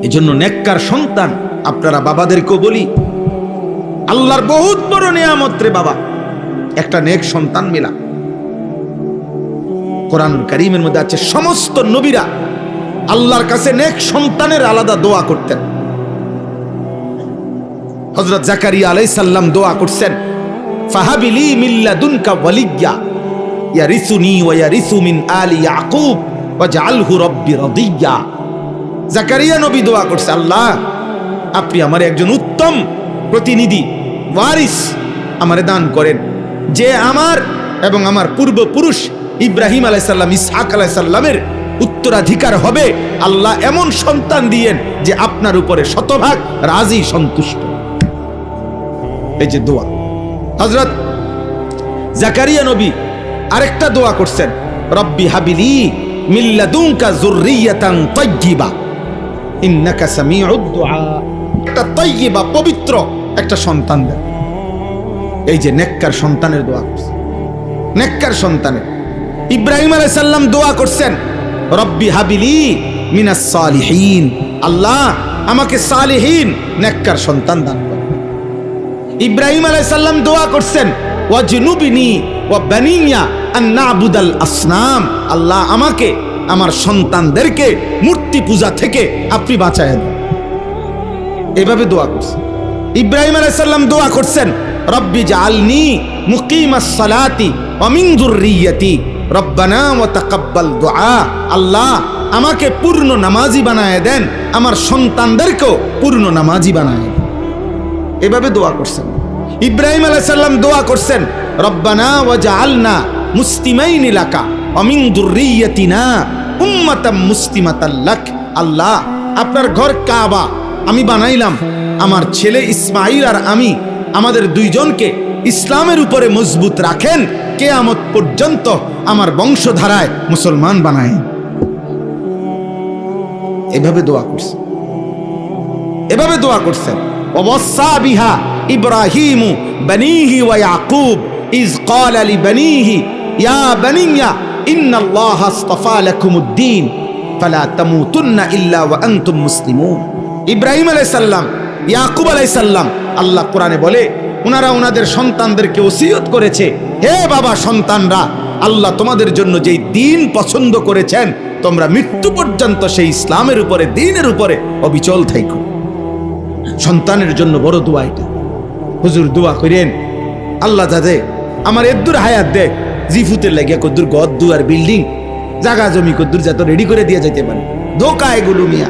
এজন্য নেককার সন্তান, আপনারা বাবাদেরকেও বলি, আল্লাহর বহুত বড় নিয়ামত রে বাবা, একটা নেক সন্তান মিলা। কোরআন কারীমের মধ্যে আছে সমস্ত নবীরা আল্লাহর কাছে নেক সন্তানের আলাদা দোয়া করতেন। হযরত জাকারিয়া আলাইহিস সালাম দোয়া করছেন, ফাহাবিলি মিন লাদুনকা ওয়ালিয়্যা ইয়ারিসুনি ওয়া ইয়ারিসু মিন আলি ইয়াকুব ওয়াজআলহু রাব্বি রাদিয়্যা। জাকারিয়া নবী দোয়া করছে, আল্লাহ আপনি আমার একজন উত্তম প্রতিনিধি, ওয়ারিস আমারে দান করেন, যে আমার এবং আমার পূর্বপুরুষ ইব্রাহিম আলাইহিস সালাম, ইসহাক আলাইহিস সালামের উত্তরাধিকার হবে। আল্লাহ এমন সন্তান দিয়েন যে আপনার উপরে শতভাগ রাজি, সন্তুষ্ট। এই যে দোয়া, হযরত জাকারিয়া নবী আরেকটা দোয়া করছেন, রব্বি হাবিলি মিন লাদুনকা যুররিয়াতান তাইয়্যিবা ইন্নাকা সামিউদ দুআ। একটা তাইয়্যিবা, পবিত্র একটা সন্তান দেন। এই যে নেককার সন্তানের দোয়া করছেন, নেককার সন্তানের। ইব্রাহিম আলাইহিস সালাম দোয়া করছেন, রব্বি হাবিলি মিনাস সালিহিন, আল্লাহ আমাকে সালিহিন নেককার সন্তান দান করেন। ইব্রাহিম আলাইহিস সালাম দোয়া করছেন, ওয়াজনুবনি ওয়া বানিয়া আন না'বুদাল আসনাম, আল্লাহ আমাকে আমার সন্তানদেরকে মূর্তি পূজা থেকে আপনি বাঁচায় দেন। এভাবে দোয়া করছেন। ইব্রাহিম আলাইহিস সালাম দোয়া করছেন, রব্বি জাআলনি মুকিমাস সালাতি ওয়া মিন যুররিয়্যাতি রব্বানা ওয়া তাকাব্বাল দুআ, আল্লাহ আমাকে পূর্ণ নামাজি বানায় দেন, আমার সন্তানদেরকেও পূর্ণ নামাজি বানায় দেন। এভাবে দোয়া করছেন। ইব্রাহিম আলাইহিস সালাম দোয়া করছেন, রব্বানা ওয়াজআলনা মুসলিমাইনি লাকা ওয়া মিন যুররিয়্যাতিনা উম্মাতাম মুসলিমাতাল লাক, আল্লাহ আপনার ঘর কাবা আমি বানাইলাম, আমার ছেলে ইসমাঈল আর আমি আমাদের দুইজনকে ইসলামের উপরে মজবুত রাখেন, কিয়ামত পর্যন্ত আমার বংশধারায় মুসলমান বানায়। এভাবে দোয়া করছেন, এভাবে দোয়া করছেন। ওয়াসা বিহা ইব্রাহিমু বানিহি ওয়া ইয়াকুব ইজ ক্বালা লিবানিহি ইয়া বানিয়া ইন্নাল্লাহা আসতাফা লাকুমুদ-দীন ফালা তামুতুন্না ইল্লা ওয়া আনতুম মুসলিমুন। ইব্রাহিম আলাইহিস সালাম, ইয়াকুব আলাইহিস সালাম, আল্লাহ কোরআনে বলে ওনারা ওনাদের সন্তানদেরকে ওসিয়ত করেছে, হে বাবা সন্তানরা, আল্লাহ তোমাদের জন্য যেই দ্বীন পছন্দ করেছেন তোমরা মৃত্যু পর্যন্ত সেই ইসলামের উপরে, দ্বীনের উপরে অবিচল থাইকো। সন্তানের জন্য বড় দোয়া এটা। হুজুর দোয়া করেন, আল্লাহ যাতে আমার এদ্দুর হায়াত দেখ, জিফুতের লাগিয়া কদ্দুর গদ দুয়ার বিল্ডিং জাগা জমি কদ্দুর যাতে রেডি করে দিয়ে যেতে পারে। ধোকা এগুলো মিয়া।